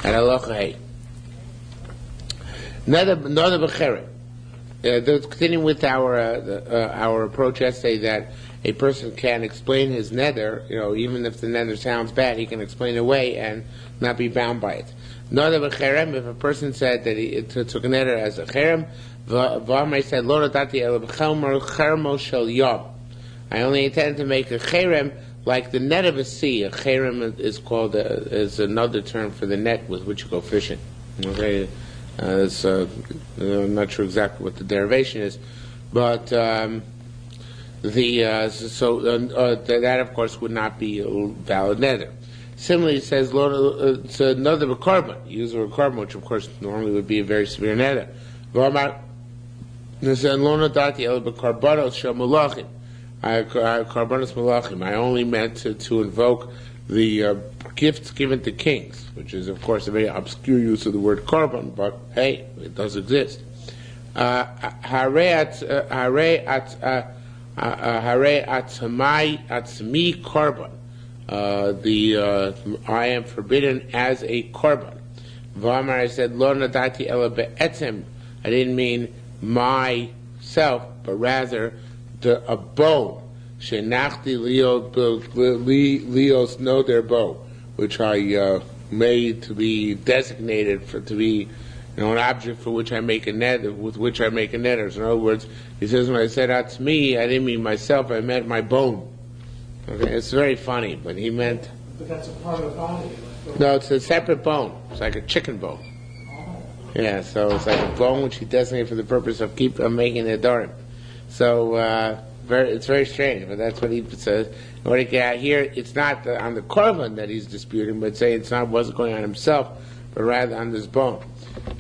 And halacha hey. Another b'cheret. Continuing with our approach yesterday, that a person can explain his nether, even if the nether sounds bad, he can explain it away and not be bound by it. Another b'cherem, if a person said that he took a nether as a cherem, v'amay said, Lo natati ela b'chelmer chermo shel yom. I only intend to make a cherem like the net of a sea. A cherem is another term for the net with which you go fishing. Okay. I'm not sure exactly what the derivation is, but that of course would not be a valid nether. Similarly, it says it's another carbon. Use the word carbon, which of course normally would be a very severe nether. I only meant to invoke the gifts given to kings, which is of course a very obscure use of the word korban, but hey, it does exist. Hare atzmi korban. I am forbidden as a korban. V'amar, I said lo nadati ela be'etzem. I didn't mean myself, but rather a bone. Shenachti Leos know their bow, which I made to be designated to be, an object for which I make a nether, with which I make a nether. So in other words, he says, when I said that's me, I didn't mean myself, I meant my bone. Okay, it's very funny, but he meant. But that's a part of the body. No, it's a separate bone. It's like a chicken bone. Oh. Yeah, so it's like a bone which he designated for the purpose of making nedarim. So. It's very strange, but that's what he says. In order to get out here, it's not on the korban that he's disputing, but say wasn't going on himself, but rather on this bone.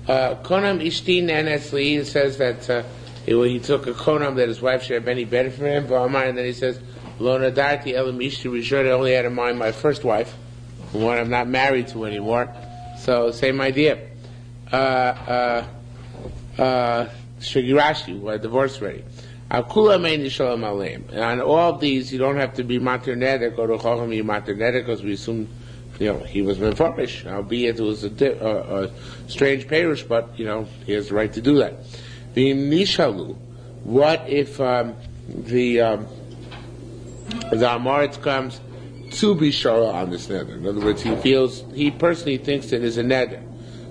Konam ishti nenesli says that he took a konam that his wife should have any better for him, and then he says, Lo nadarti elam ishti rishon, I only had in mind my first wife, the one I'm not married to anymore. So, same idea. Shagirashi, we're divorced already. And on all of these, you don't have to be matir neder, go to Chacham, you matir neder, because we assume, he was mefarish, albeit it was a strange perush, but, he has the right to do that. The nishalu, what if the Amoritz comes to be shara on this neder? In other words, he personally thinks it is a neder.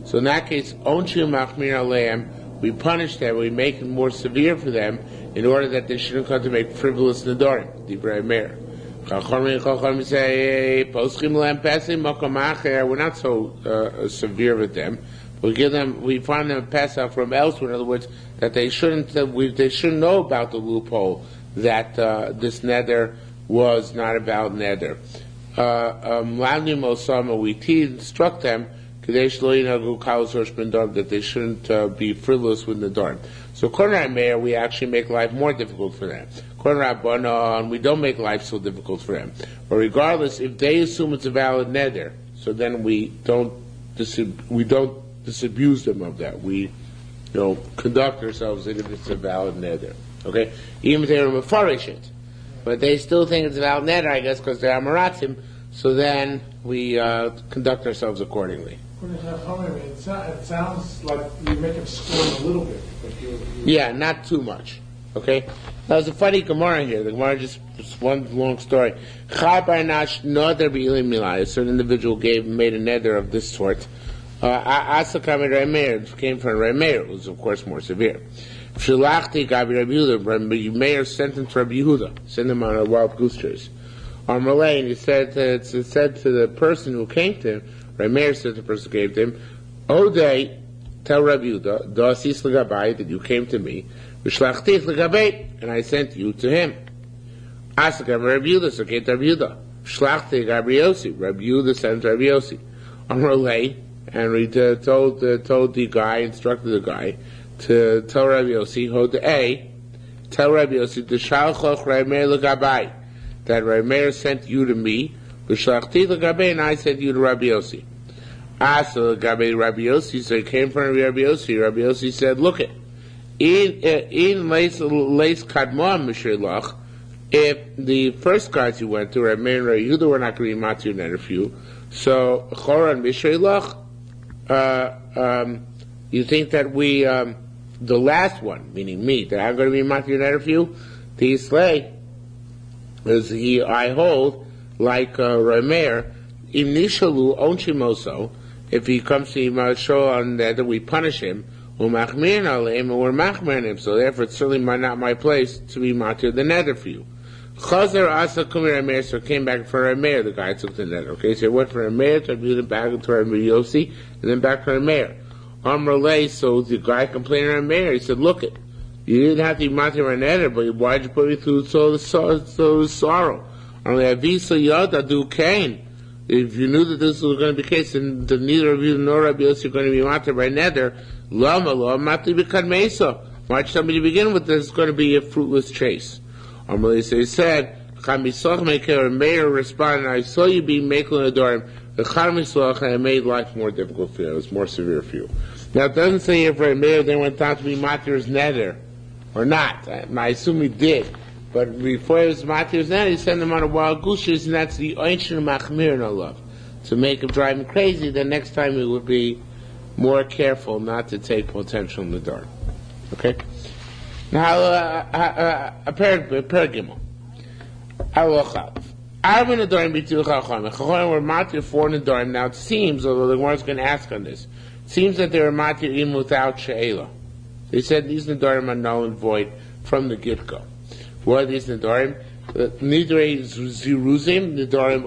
So in that case, onshim machmir aleim, we punish them, we make it more severe for them, in order that they shouldn't come to make frivolous nedarim. Divrei Meir. Chacham say, we're not so severe with them. We find them Pesach from elsewhere. In other words, that they shouldn't know about the loophole that this nether was not a valid nether. We instruct them that they shouldn't be frivolous with nedarim. So Kornai Meir, we actually make life more difficult for them. Kornai Rabbanon, we don't make life so difficult for them. But regardless, if they assume it's a valid nether, so then we don't disabuse them of that. We, conduct ourselves as if it's a valid nether. Okay, even if they're mefarish it, but they still think it's a valid nether, I guess, because they're amaratzim. So then we conduct ourselves accordingly. It sounds like you make him scorn a little bit. Yeah, not too much. Okay? Now, there's a funny Gemara here. The Gemara just one long story. A certain individual made a nether of this sort. Asa came from Remeir. It was, of course, more severe. Meir sent him to Rabbi Yehuda. Sent him on a wild goose chase. On Malay, and he said to the person who came to him, Remeir said to the person who came to him, Odei, tell Rabbi Yehuda, Da'asis l'gabai, that you came to me, V'shlachtich l'gabei, and I sent you to him. Asakam Rabbi Yehuda, so came to Rabbi Yehuda. Shlachtich Rabbi Yossi, Rabbi Yehuda sent Rabbi Yossi. On Malay, and we told the guy, instructed the guy, to tell Rabbi Yossi, Odei, tell Rabbi Yossi, D'shalchoch Remeir l'gabai, that Remeir sent you to me, and I sent you to Rabbi Yossi. Asa l'gabei Rabbi Yossi, so he came from Rabbi Yossi. Rabbi Yossi said, look it, in leis kadmon m'sheilach, if the first guys you went to, Remeir and Rabbi Yehuda, were not going to be matir nether for you, so choran m'sheilach, you think that we, the last one, meaning me, that I'm going to be matir neder for you, the slay, is I hold, like Rameir, im nishalu onchimoso, if he comes to show on that we punish him, umachmir alim, and we're machmir him, so therefore it's certainly not my place to be matir the neder for you. Chazer asa kumir Rameir, so came back for Rameir, the guy took the neder. Okay, so he went for Rameir, to be back to Rameir Yossi, and then back to Rameir. Amrulay, so the guy complained to Rameir, he said, look it, you didn't have to be matir neder, but why'd you put me through so sorrow? Only avisa yada do kain. If you knew that this was going to be the case, then neither of you nor Rabbi Yossi are going to be matir by neder. Lama lo matir b'kan mesa. Why'd you tell me to begin with? This is going to be a fruitless chase. Amrulay, so he said, Chamisach meker, Meir responded, I saw you being makel nedarim. The Chamisach, and I made life more difficult for you. It was more severe for you. Now it doesn't say if Meir then went down to be matir's neder or not. I assume he did. But before he was matir's neder, he sent him on a wild goose chase, and that's the ancient machmir in Allah. To make him drive him crazy, the next time he would be more careful not to take potential nedarim. Okay? Now, a paragimel. Alochav. Arba nedarim b'tiu chacham. Chacham were matir for nedarim. Now it seems, although the Gemara is going to ask on this, it seems that they were matir even without she'ela. They said these nedarim are null and void from the get-go. What are these nedarim? Nidrei ziruzim, nedarim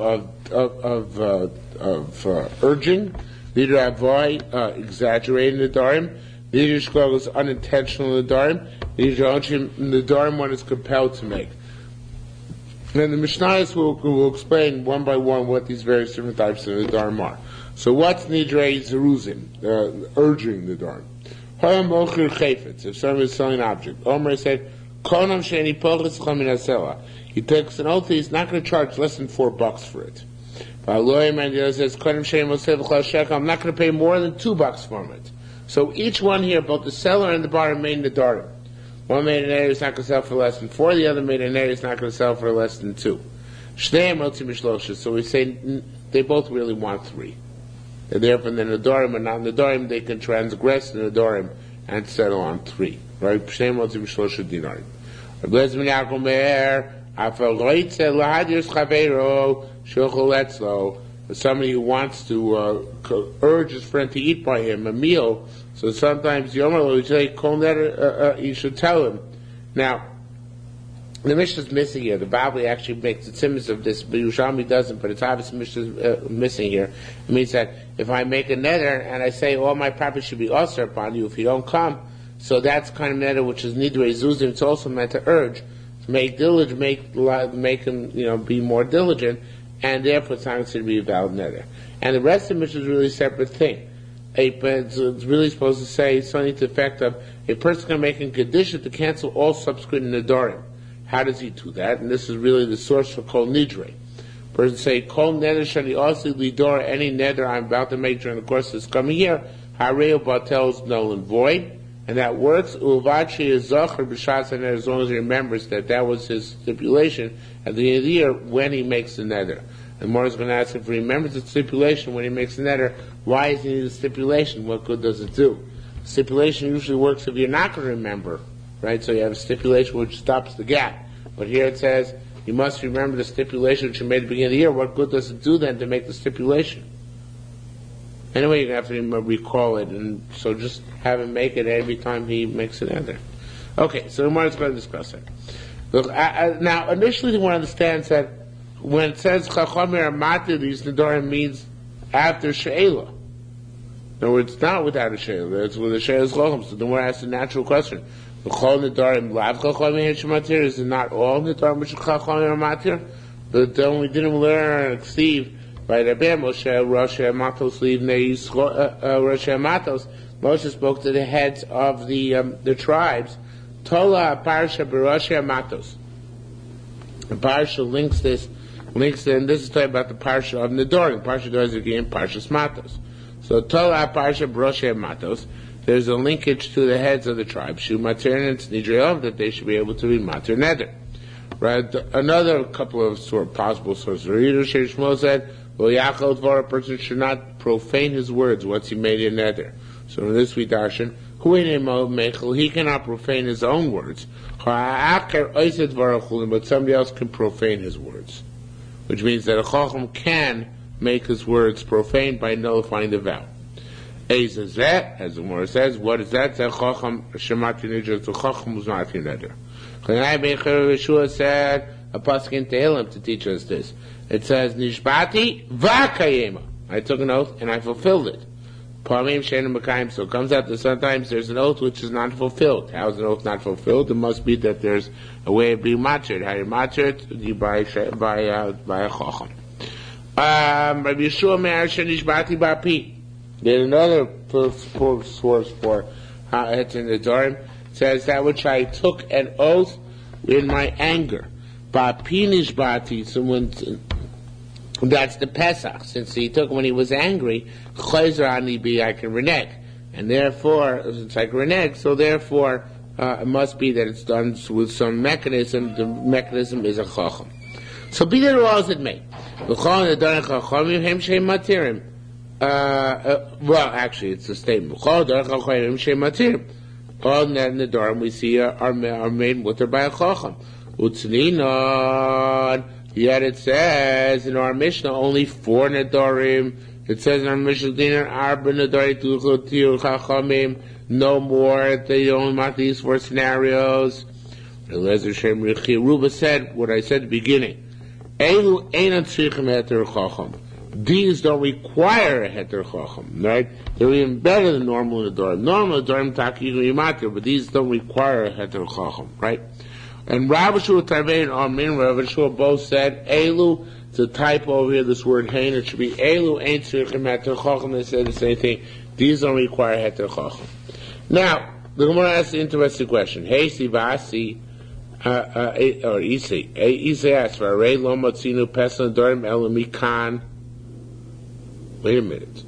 of urging. Nidrei avoy, exaggerating nedarim. Nidrei shkogos, unintentional nedarim. Nidrei nedarim one is compelled to make. And the Mishnayos will explain one by one what these various different types of nedarim are. So what's nidrei ziruzim, urging nedarim? If someone is selling an object, Omer said, he takes an oath that he's not going to charge less than $4 for it. Says, I'm not going to pay more than $2 for it. So each one here, both the seller and the buyer, made nedarim. One made an area is not going to sell for less than 4, the other made an area is not going to sell for less than 2. So we say they both really want 3. And therefore, the nedarim and not nedarim, they can transgress the nedarim and settle on 3. Right? Somebody who wants to urge his friend to eat by him a meal, so sometimes you should tell him. Now, the Mishnah is missing here. The Bible actually makes the simmons of this, but Yerushalmi doesn't, but it's obviously Mishnah missing here. It means that if I make a neder and I say all my property should be usher upon you if you don't come, so that's kind of neder which is nidrei zuzim. It's also meant to urge, to make diligent, make him be more diligent, and therefore it's not considered to be a valid neder. And the rest of the Mishnah is really a separate thing. It's really supposed to say something to the effect of a person can make a condition to cancel all subsequent nedarim. How does he do that? And this is really the source for kol nidrei. Person say kol neder shani also lidor, any neder I'm about to make during the course of this coming year, harei batel is null and void, and that works. Uvachi is zocher b'shas neder, as long as he remembers that was his stipulation at the end of the year when he makes the neder. And Morris is going to ask if he remembers the stipulation when he makes the neder, why is he need the stipulation? What good does it do? Stipulation usually works if you're not going to remember, right? So you have a stipulation which stops the gap. But here it says, you must remember the stipulation which you made at the beginning of the year. What good does it do then to make the stipulation? Anyway, you're going to have to recall it, and so just have him make it every time he makes it enter. Okay, so the Morris is going to discuss it. Look, now, initially one understands that when it says Chachamir Amati, these Nedarim means after She'ela. No, it's not without a She'ela, it's with a She'ela's Chacham. So then we're asked a natural question. The Chol Nedarim Lav Chachamir Heshmatir, is it not all Nedarim which Chachamir Amatir? But then we didn't learn, Steve, by Rabbi Moshe, Rosh Hamatos, Rosh Hamatos, Moshe spoke to the heads of the tribes. Tola Parsha Barosh Hamatos. The Parsha links in, this is talking about the Parsha of Nedarim. Parsha does again, Parsha Matos. So, Tola Parsha Broshe Matos, there's a linkage to the heads of the tribe, Shu Mater and Nidreov, that they should be able to be Mater Neder. Right? Another couple of possible sources. Shmuel said, Well, Yachal Dvar, a person should not profane his words once he made a neder. So in this we darshan, he cannot profane his own words, but somebody else can profane his words. Which means that a chacham can make his words profane by nullifying the vow. As the Gemara says, what is that? The chacham shemati neder, the chacham was not in neder. Yeshua said a pasuk in Tehillim to teach us this. It says, Nishbati v'kayema. I took an oath and I fulfilled it. So it comes out that sometimes there's an oath which is not fulfilled. How is an oath not fulfilled? It must be that there's a way of being matched. How you match it? You by a chacham. Rabbi Yeshua Me'ar Nishbati Ba'pi. There's another source for Heter Nedarim. Says that which I took an oath in my anger. Ba'pi Nishbati. That's the Pesach. Since he took when he was angry, I can renege. And therefore, since I can renege, so therefore, it must be that it's done with some mechanism. The mechanism is a chacham. So be that all as it may. Well, actually, it's a statement. All the Nedarim we see are made mutter by a chacham. Yet it says in our Mishnah only 4 Nedarim. It says in our Mishnah Dinar Arba Nedarim no more. They only mark these 4 scenarios. Ruba said what I said at the beginning. These don't require a heter chacham, right? They're even better than normal Nedarim. Normal Nedarim takigu yimatir, but these don't require a heter chacham, right? And Rav Shua Tarvei and Armin, Rav Shua both said, Elu, it's a typo over here, this word hain, it should be Elu, ain't tzrichim heter chacham, they said the same thing. These don't require heter chacham. Now, the Gemara asks the interesting question. Hey, Sivasi, or Isai asks, V'arei lo matzinu pesach nedarim elu mikan. Wait a minute.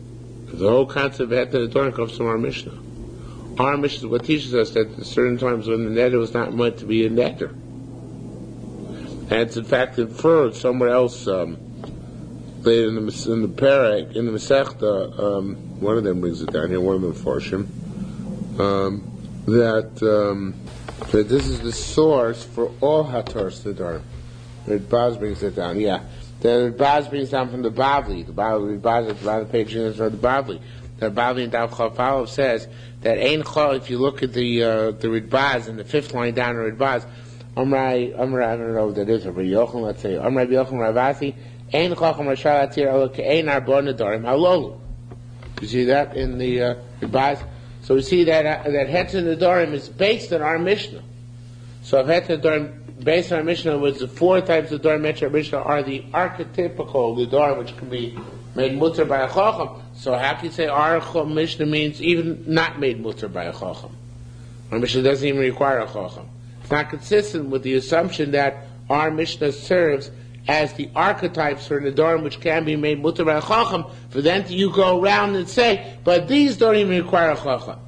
The whole concept of heter nedarim comes from our Mishnah. Our Mishnah what teaches us that at certain times when the neder was not meant to be a neder. And it's in fact inferred somewhere else, later in the Perek, in the Masechta, one of them brings it down here, one of them Farshim, that this is the source for all Hatars Nedarim. Baz brings it down, yeah. The Baz brings down from the Bavli. The Baz at the bottom of the page is the Bavli. The Bavli in Dav Chafalov says that Ein Chol, if you look at the Ridbaz in the 5th line down in Ridbaz, Amrai, I don't know what that is, Rabbi Yochanan, let's say, Amrai Yochanan Ravasi, Ein Chacham Rashal Atir Elo Ke'ein Arba Nedarim Halolu. You see that in the Ridbaz? So we see that Heter Nedarim is based on our Mishnah. So if Heter Nedarim based on our Mishnah, which the 4 types of Nedarim mentioned in our Mishnah are the archetypical Nedarim, which can be made mutter by a chacham. So how can you say our Mishnah means even not made mutter by a chacham? Our Mishnah doesn't even require a chacham. It's not consistent with the assumption that our Mishnah serves as the archetypes for Nedarim which can be made mutter by a chacham. For then you go around and say, but these don't even require a chacham.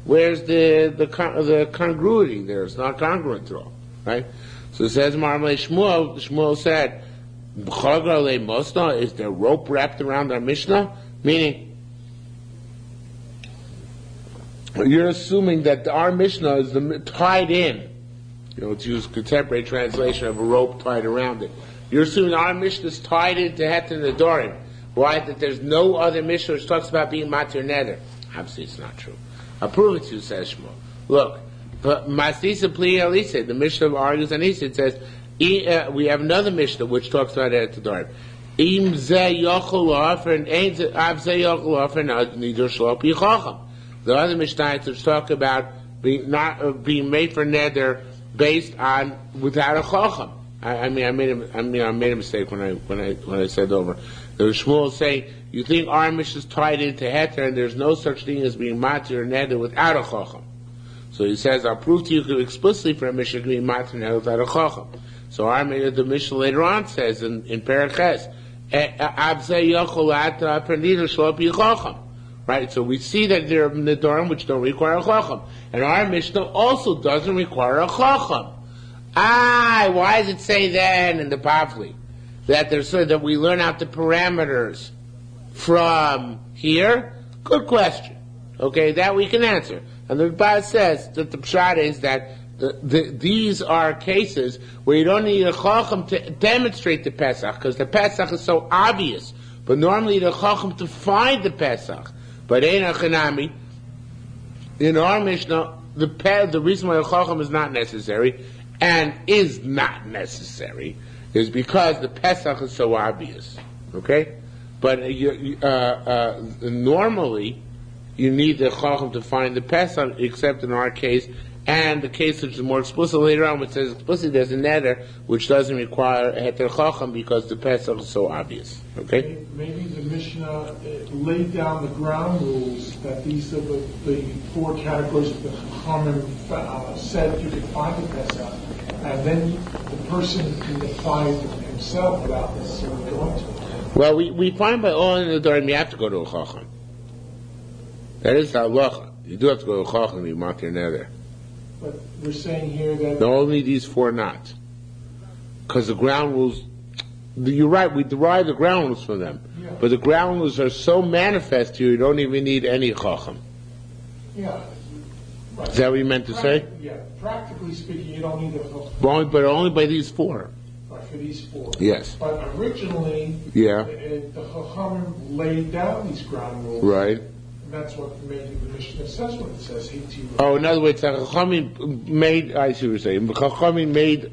Where's the congruity there? It's not congruent at all, right? So it says Marmei Shmuel. Shmuel said, is there rope wrapped around our Mishnah? Meaning, you're assuming that our Mishnah is tied in. Let's use contemporary translation of a rope tied around it. You're assuming our Mishnah is tied into Heter Nedarim. Why? That there's no other Mishnah which talks about being Matir Neder. Obviously, it's not true. I'll prove it to you, says Shmuel. Look, Masisa Pli Elisa, the Mishnah argues on Isa, it says, we have another Mishnah which talks about Heter Nedarim. Im ze yochel offer ein ze av ze yochel offer neither shlop yichacham. The other Mishnah which talk about being made for neder based on without a chacham. I made a mistake when I said over. The Shmuel saying you think our Mishnah is tied into heter and there's no such thing as being matir or neder without a chacham. So he says I'll prove to you explicitly for a Mishnah to be matir and neder without a chacham. So the Mishnah later on says in Paraches, right? So we see that there are Nedarim which don't require a chacham, and our Mishnah also doesn't require a chacham. Why does it say then in the Bavli that there's so that we learn out the parameters from here? Good question. Okay, that we can answer. And the Rebbe says that the pshat is that these are cases where you don't need a chacham to demonstrate the Pesach, because the Pesach is so obvious. But normally the chacham to find the Pesach. But in our Mishnah, the reason why the chacham is not necessary and is not necessary is because the Pesach is so obvious. Okay, but normally you need the chacham to find the Pesach, except in our case. And the case which is more explicit later on, which says explicitly there's a neder which doesn't require a heter chacham because the Pesach is so obvious. Okay? Maybe the Mishnah laid down the ground rules that these are the four categories that the Chachamim said you could find the Pesach, and then the person can find it himself without necessarily going to it. Well, we find by all in the Nedarim you have to go to a chacham. That is the halacha. You do have to go to a chacham to be matir neder. But we're saying here that... No, only these four not. Because the ground rules, you're right, we derive the ground rules from them. Yeah. But the ground rules are so manifest to you, you don't even need any chacham. Yeah. Right. Is that what you meant to say? Yeah. Practically speaking, you don't need a chacham. But only by these four. Right, for these four. Yes. But originally, yeah. the Chachamim laid down these ground rules. Right. That's what maybe the Mishnah says when it says Hitiu. Oh, in other words, Chachamim made, I see what you're saying, Chachamim made,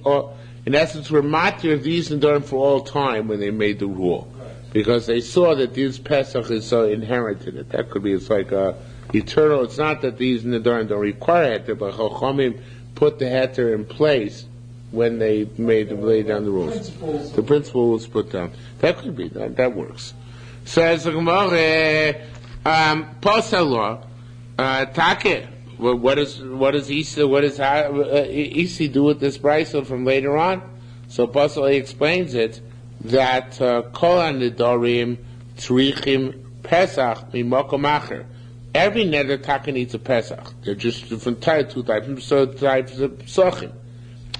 in essence, were matir of these Nedarim for all time when they made the rule. Right. Because they saw that this Pesach is so inherent in it. That could be, it's like eternal. It's not that these Nedarim don't require heter, but Chachamim put the heter in place when they laid down the rules. The principle was put down. That could be, that works. Says the Gemara, Posel law, Take. What does Isi do with this brisa from later on? So Posel explains it that Kol Nedarim Tzrichim Pesach Mimokom Acher. Every neder Take needs a Pesach. They're just different types, two types. So types of Psachim.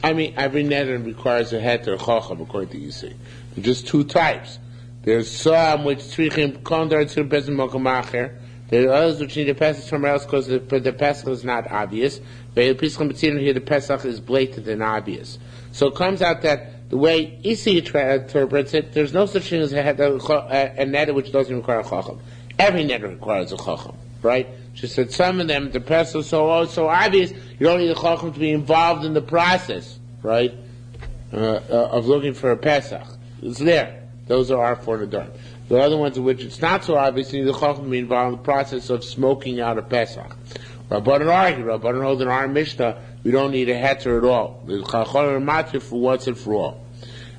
I mean, every neder requires a heter chacham according to Isi. There's just two types. There's some which tzrichim kondar tzrichim pesach mokom acher. There are others which need a pesach somewhere else because the pesach is not obvious. But here the pesach is blatant and obvious. So it comes out that the way Isi interprets it, there's no such thing as a neder which doesn't require a chacham. Every neder requires a chacham, right? Just that some of them, the pesach is so obvious, you don't need a chacham to be involved in the process, right? Of looking for a pesach. It's there. Those are our four Nedarim. The other ones in which it's not so obvious, you need the chacham to be involved in the process of smoking out a pesach. Rabbanan argue, Rabbanan hold in our Mishnah, we don't need a heter at all. The chacham are matir for once and for all.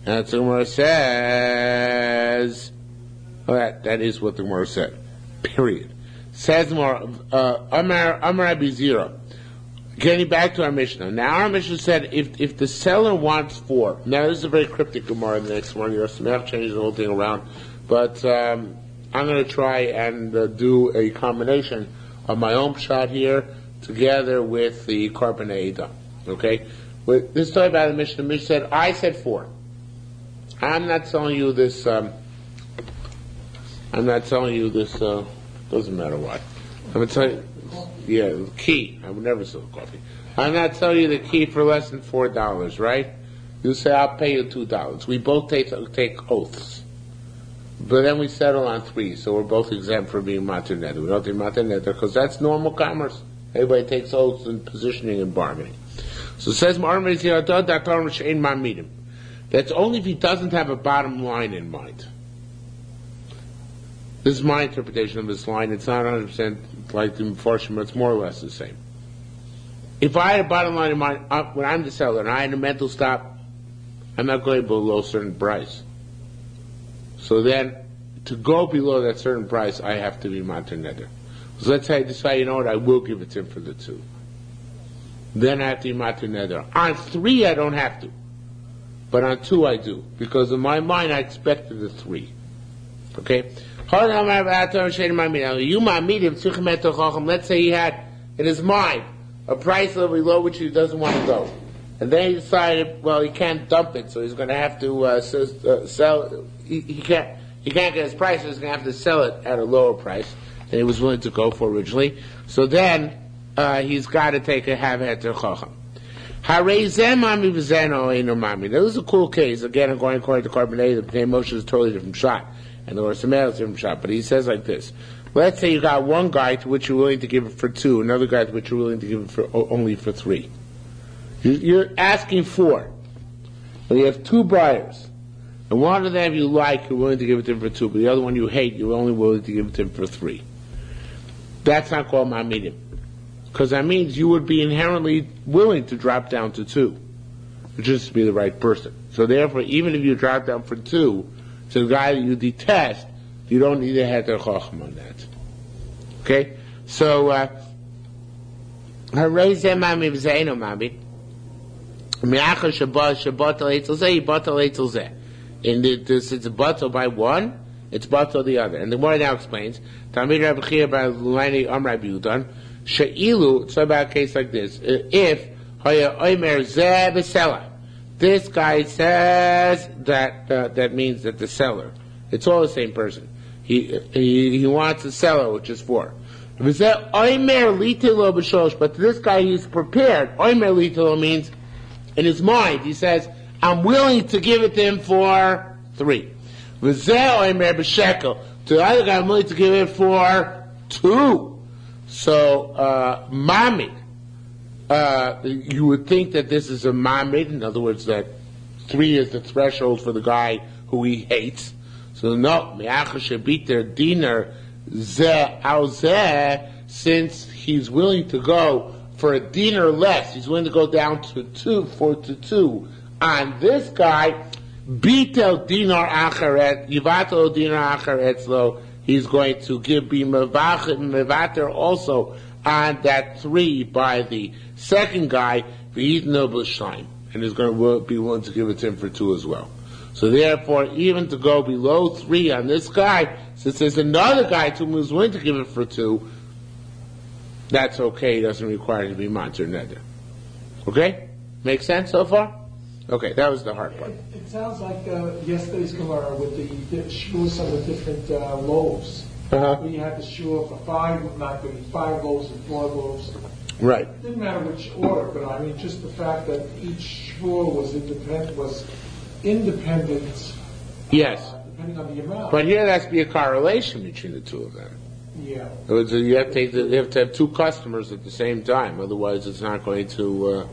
And the Gemara says, that is what the Gemara said. Period. Says more, Amar Abizira. Getting back to our Mishnah. Now our Mishnah said if the seller wants four. Now this is a very cryptic Gemara. The next one, Yerushalmi changes the whole thing around. But I'm going to try and do a combination of my own shot here together with the Korban Eidah. Okay? This story about the Mishnah. The Mishnah said, I said four. I'm not telling you this. Doesn't matter what. I'm going to tell you, the key. I would never sell coffee. I'm not telling you the key for less than $4, right? You say, I'll pay you $2. We both take oaths. But then we settle on 3, so we're both exempt from being matir neder. We don't do matir neder because that's normal commerce. Everybody takes oaths in positioning and bargaining. So it says, that's only if he doesn't have a bottom line in mind. This is my interpretation of this line. It's not 100% like the Mepharshim, but it's more or less the same. If I had a bottom line in mind, when I'm the seller and I had a mental stop, I'm not going below a certain price. So then, to go below that certain price, I have to be matir neder. So let's say I decide, you know what, I will give it to him for the 2. Then I have to be matir neder. On 3, I don't have to. But on 2, I do. Because in my mind, I expected the 3. Okay? Let's say he had in his mind a price level below which he doesn't want to go. And then he decided, well, he can't dump it, so he's going to have to sell. He can't get his price, so he's going to have to sell it at a lower price than he was willing to go for originally. So then he's got to have heter chacham. Now, this is a cool case. Again, I'm going according to Carbonate. The Pnei Moshe is a totally different shot, and the Or Samuel is a different shot. But he says like this: let's say you got one guy to which you're willing to give it for 2, another guy to which you're willing to give it for only for 3. You're asking for. And you have 2 buyers, and one of them you like, you're willing to give it to him for 2, but the other one you hate, you're only willing to give it to him for 3. That's not called ma'amidim, because that means you would be inherently willing to drop down to 2, just to be the right person. So therefore, even if you drop down for 2 to the guy that you detest, you don't need a heter chacham on that. Okay? So, and it's a batal by one, it's batal the other. And the more now explains, She'ilu, it's about a case like this. If this guy says that means that the seller, it's all the same person. He wants the seller, which is 4. But this guy, he's prepared. Oimer litilo means in his mind, he says, I'm willing to give it to him for 3. To the other guy, I'm willing to give it for 2. So, mamid, you would think that this is a mamid, in other words, that 3 is the threshold for the guy who he hates. So no, dinar since he's willing to go for a dinar less, he's willing to go down to 2 on this guy, bitel dinar acharet, yivatel dinar acharetzlo, he's going to give mevater also on that 3 by the second guy, and he's going to be willing to give it to him for 2 as well. So therefore, even to go below 3 on this guy, since there's another guy to whom who's willing to give it for 2, that's okay. It doesn't require it to be Mantur Neder. Okay? Make sense so far? Okay, that was the hard part. It sounds like yesterday's Gemara with the shiurs of the different loaves. Uh-huh. We had the shiur for 5, not going to be 5 loaves and 4 loaves. Right. It didn't matter which order, but I mean just the fact that each shiur was independent. Yes. Depending on the amount. But here there has to be a correlation between the 2 of them. Yeah. You have to have 2 customers at the same time. Otherwise, it's not going to.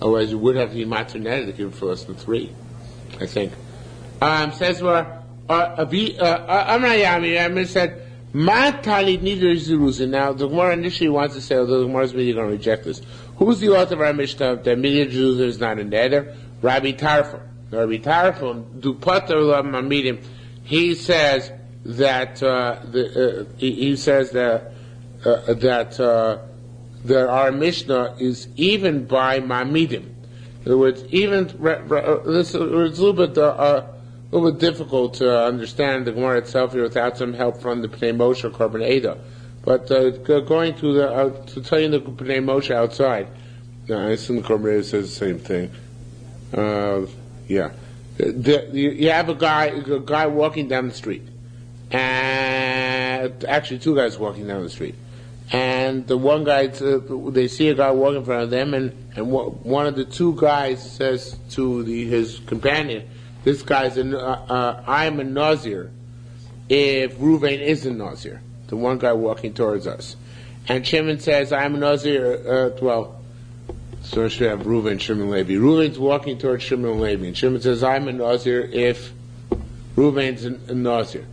Otherwise, you would have to be Mantur Neder to give it for less than 3. I think. Says Amrayami said, Matali neither Zeruzin. Now, the Gemara initially wants to say, although the Gemara is really going to reject this. Who's the author of our Mishnah that Midir Zeruzin is not a Neder? Rabbi Tarfon. Rabbi Tarfon, Dupater Mamidim. He says that that our Mishnah is even by Mamidim. In other words, even it's a little bit difficult to understand the Gemara itself here without some help from the Pnei Moshe or Korban Eda. But going to tell you the Pnei Moshe outside, I assume the Korban Eda says the same thing. Yeah, you have a guy walking down the street, and actually 2 guys walking down the street. And the one guy, they see a guy walking in front of them, and one of the 2 guys says to his companion, "This guy's I'm a Nazir. If Reuven isn't Nazir," the one guy walking towards us, and Shimon says, "I'm a Nazir." So should have Reuven, Shimon, Levi. Reuven's walking towards Shimon and Levi, and Shimon says, "I'm a Nazir if Reuven's a Nazir."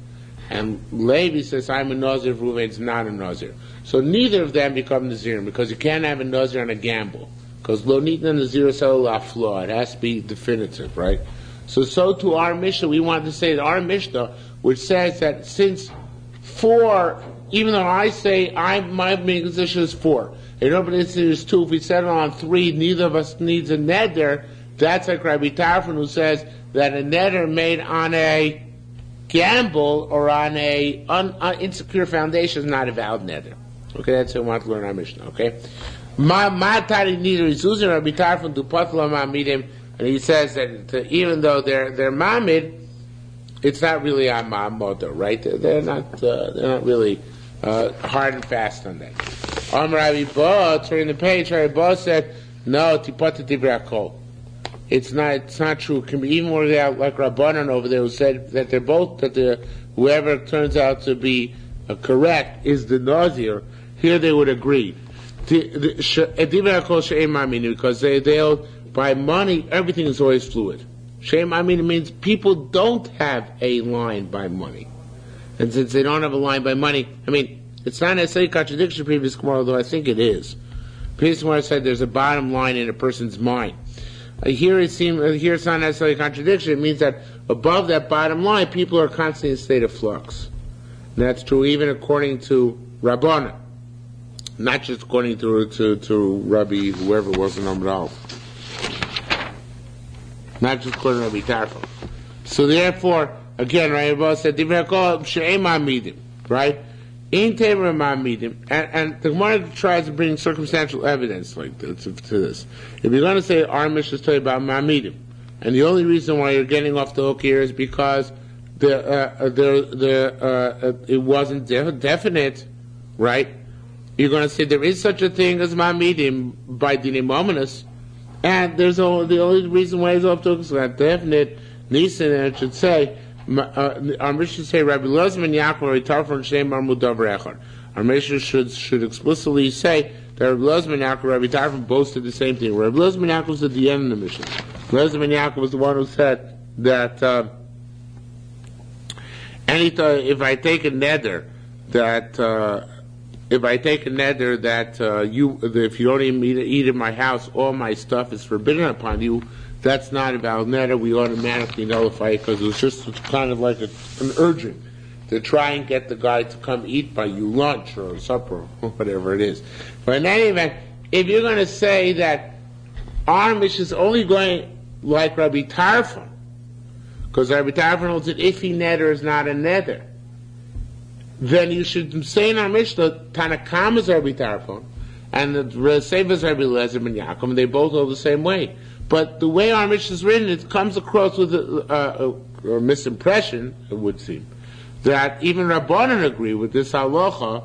And Levi says, "I'm a Nazir if Reuven's not a Nazir." So neither of them become Nazirim, because you can't have a Nazir on a gamble. Because lo nitna Nazir la flaw, it has to be definitive, right? So to our Mishnah, we want to say that our Mishnah, which says that since 4, even though I say my position is 4, and nobody is 2, if we settle on 3, neither of us needs a neder. That's like Rabbi Tarfon, who says that a neder made on a gamble or on a insecure foundation is not a valid neder. Okay, that's what we want to learn our Mishnah. Okay, Ma tari neither is using Rabbi Tarfon to patla ma'amidim, and he says that even though they're ma'amid, it's not really a ma'amodo, right? They're not really hard and fast on that. Rabbi Ba, turning the page, Rabbi Ba said, no, tipata divrei hakol. It's not true. It can be even more like Rabbanan over there who said that they're both, whoever turns out to be correct is the Nazir. Here they would agree. Because they'll, by money, everything is always fluid. Shem Amin means people don't have a line by money. And since they don't have a line by money, it's not necessarily a contradiction to previous Gemara, although I think it is. Previous Gemara said there's a bottom line in a person's mind. Here it's not necessarily a contradiction. It means that above that bottom line, people are constantly in a state of flux. And that's true even according to Rabbana, not just according to Rabbi, whoever was in Amral. Not just according to Rabbi Tarfon. So therefore, again, Rabbi said, right? And the Gemara tries to bring circumstantial evidence like this, to this. If you're going to say our Mishnah is talking about Ma'amidim, and the only reason why you're getting off the hook here is because it wasn't definite, right? You're going to say there is such a thing as Ma'amidim by Dinim Ominous, and the only reason why it's off the hook is not definite. Nisan, and it should say, our Mishnah say Rabbi Lozman Yaakov Rabbi Tarfon Shem Bar Mudavar Echad. Our Mishnah should explicitly say that Rabbi Lozman Yaakov Rabbi Tarfon boasted the same thing. Rabbi Lozman Yaakov was at the end of the Mishnah. Lozman Yaakov was the one who said that if I take a neder that if you don't even eat in my house, all my stuff is forbidden upon you. That's not a valid neder. We automatically nullify it because it was just kind of like an urging to try and get the guy to come eat by you lunch or supper or whatever it is. But in any event, if you're going to say that our Mishnah is only going like Rabbi Tarfon, because Rabbi Tarfon holds that if he neder is not a neder, then you should say in our Mishnah, Tanakam is Rabbi Tarfon, and the Sefer is Rabbi Lezer ben Yaakov, and they both hold the same way. But the way our Mishnah is written, it comes across with a misimpression, it would seem, that even Rabbanan agree with this halacha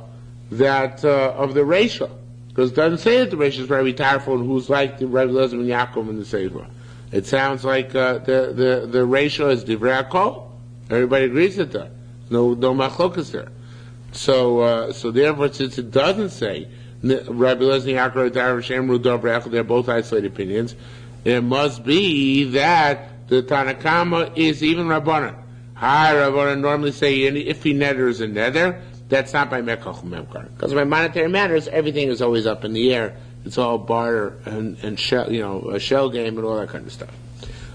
that of the Reisha, because it doesn't say that the Reisha is Rabbi Tarfon, who's like the Rabbi Lezer ben Yaakov in the Sefer. It sounds like the Reisha is Divrei HaKol. Everybody agrees with that. No machlokas there. So therefore, since it doesn't say Rabbi Lezer ben Yaakov, Rabbi Tarfon, Shem Mudavar Echad, they're both isolated opinions. It must be that the Tanakama is even Rabbanan. Rabbanan normally say if he neder is a neder, that's not by Mekach Memkar. Because by monetary matters, everything is always up in the air. It's all barter and shell, a shell game and all that kind of stuff.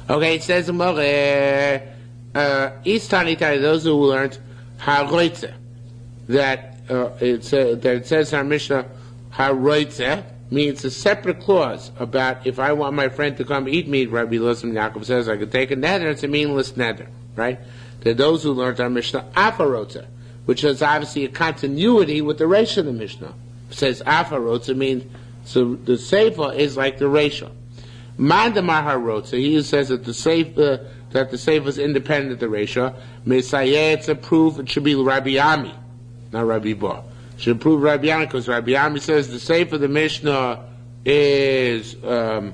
Okay, it says Istani Tari, those who learned Haroitze, that it says in our Mishnah Haroitze means a separate clause about if I want my friend to come eat meat. Rabbi Lozman Yaakov says I could take a neder. It's a meaningless neder, right? There are those who learned our Mishnah Afarotza, which is obviously a continuity with the Reisha of the Mishnah. It says Afarotza means so the Sefer is like the Reisha. Mandamar Harotza, he says that the Sefer is independent of the Reisha. Mesayeh, it's a proof. It should be Rabbi Ami, not Rabbi Ba. Should prove Rabbi Ami, because Rabbi Ami says the Sefer of the Mishnah is now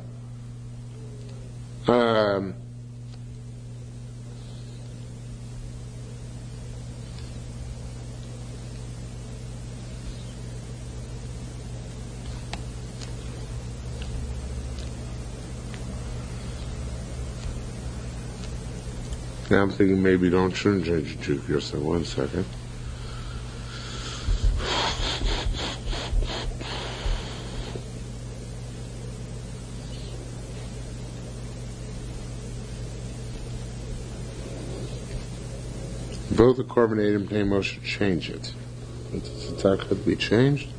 I'm thinking maybe shouldn't change the juke yourself. 1 second. Both the Korban and Pneumo should change it. Does the talk have to be changed?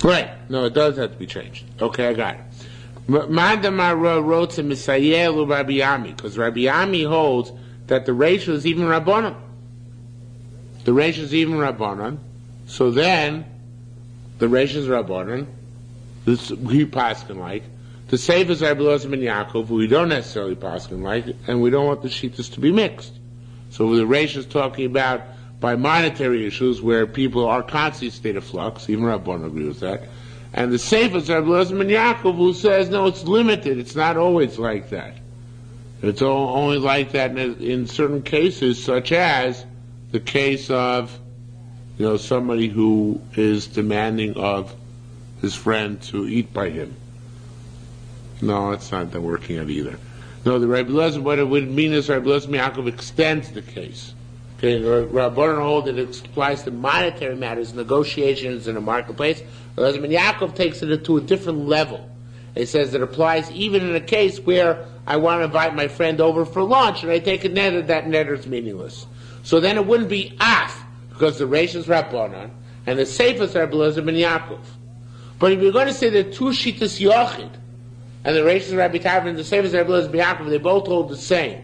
Right. No, it does have to be changed. Okay, I got it. Mandamar wrote to Misayel Rabbi Ami, because Rabbi Ami holds that the ratio is even Rabbanon. The ratio is even Rabbanon. So then, the ratio is Rabbanon. This we paskin like. The Sefer is Rabbi Elazar ben Yaakov, who we don't necessarily paskin like, and we don't want the shitas to be mixed. So the ratio is talking about by monetary issues where people are constantly in a state of flux. Even Rabbanon agree with that. And the Sefer is Rabbi Elazar ben Yaakov, who says, no, it's limited. It's not always like that. It's only like that in certain cases, such as the case of, somebody who is demanding of his friend to eat by him. No, it's not working out either. No, the Rabbi Elazar, what it would mean is Rabbi Elazar ben Yaakov extends the case. Okay, Rabbanon hold that it applies to monetary matters, negotiations in a marketplace. Elazar ben Yaakov takes it to a different level. It says it applies even in a case where I want to invite my friend over for lunch and I take a neder, that neder is meaningless. So then it wouldn't be af, because the ratio is Rabbanon, and the Sefer is Rabbi Elazar ben Yaakov. But if you're going to say that two shitas yochid, and the ratio is Rabbi Tarfon and the Sefer is Rabbi Elazar ben Yaakov, they both hold the same.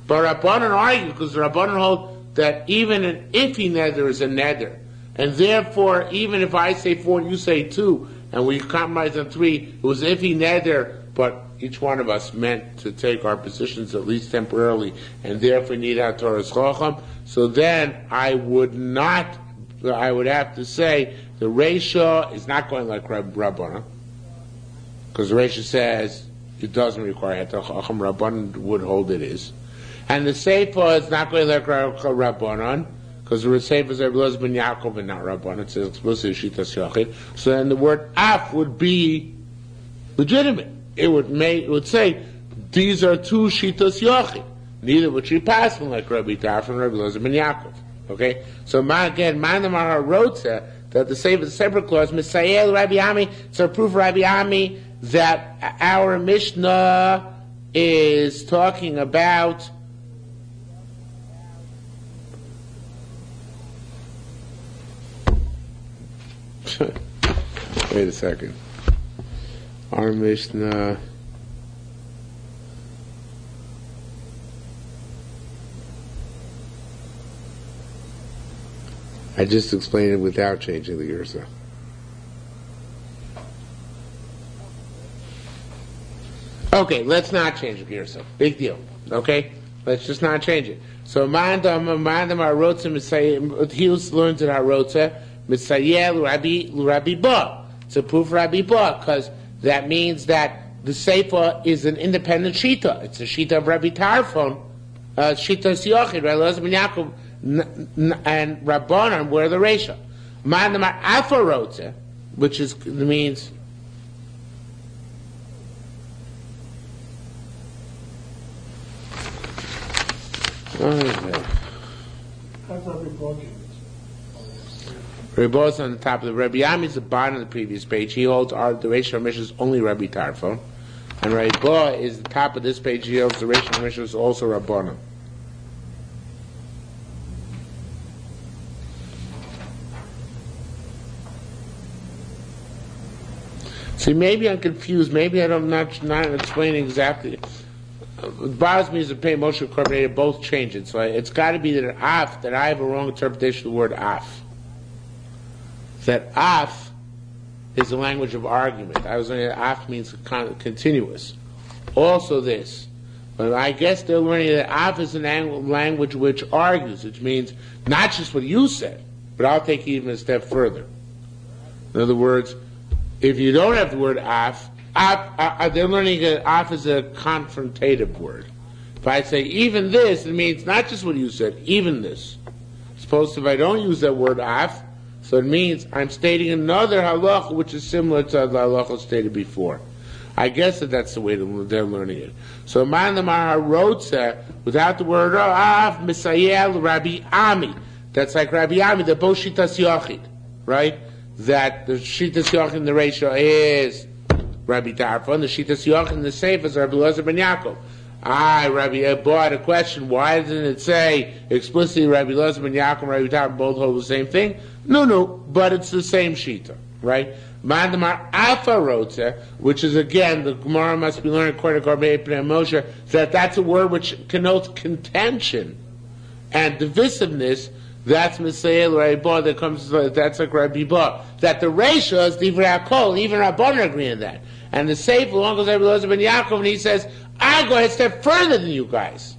But Rabbanon argue, because the Rabbanon hold that even an iffy neder is a neder. And therefore, even if I say 4 and you say 2, and we compromise on 3, it was iffy neder, but each one of us meant to take our positions at least temporarily, and therefore need our Torah's Chacham. So then I would have to say the ratio is not going like Rabbanon, because the ratio says it doesn't require Heter Chacham. Rabbanon would hold it is. And the Sefer is not going like Rabbanon, because the Sefer is Rabbi Elazar ben Yaakov and not Rabbanon. It says explicitly Shitas Yachid. So then the word af would be legitimate. It would say these are two Shitas Yachid. Neither would she pass from like Rabbi Tarfon and Rabbi Elazar ben Yaakov. Okay? So again, Mandamar wrote that the Sefer is a separate clause, Misayel Rabbi Ami, so proof Rabbi Ami that our Mishnah is talking about wait a second. Our Mishnah. I just explained it without changing the Yerusha. Okay, let's not change the Yerusha. Big deal. Okay? Let's just not change it. So, Mandam Arotza Misayel, he learns in Arotza, Misayel Rabbi Ba. It's a proof Rabbi Ba, because that means that the Sefer is an independent Shita. It's a Shita of Rabbi Tarfon, Shita Siyochid, Rabbi Elazar ben Yaakov, and Rabbanon were the ratio. Mandamar Afarotze, which means Rabbi is on the top of the Rabbi Ami is the bottom of the previous page. He holds the ratio of Mishnah is only Rabbi Tarfon, and Rabbi is the top of this page. He holds the ratio of Mishnah is also Rabbanon. See, maybe I'm confused. Maybe I'm not explaining exactly. It bothers me as a pay Moshe coordinator both change it. So it's got to be that I have a wrong interpretation of the word af. That af is a language of argument. I was learning that af means continuous. Also this. But I guess they're learning that af is a language which argues, which means not just what you said, but I'll take it even a step further. In other words, if you don't have the word af, they're learning that af is a confrontative word. If I say even this, it means not just what you said, even this. Suppose if I don't use that word af, so it means I'm stating another halacha which is similar to the halacha stated before. I guess that's the way they're learning it. So Mandamar Rotza, without the word af, Misayel Rabbi Ami. That's like Rabbi Ami, the both Shitas Yochid, right? That the Shitas Yochid in the ratio is Rabbi Tarfon, the Shitas Yochid in the Sefer is Rabbi Elazar ben Yaakov. Rabbi Abba had a question. Why doesn't it say explicitly Rabbi Elazar ben Yaakov and Rabbi Tarfon both hold the same thing? No, but it's the same Shita. right? Mandamar Alpha Rotze, which is again, the Gemara must be learned according to Garbei Pnei Moshe, that's a word which connotes contention and divisiveness. That's Messiah Rabbi that comes, that's like Rabbi Ba. That the ratio is Divrei HaKol, even Rabbanan agree on that. And the Sefer, along goes Rabbi Elazar ben Yaakov, and he says, I go a step further than you guys.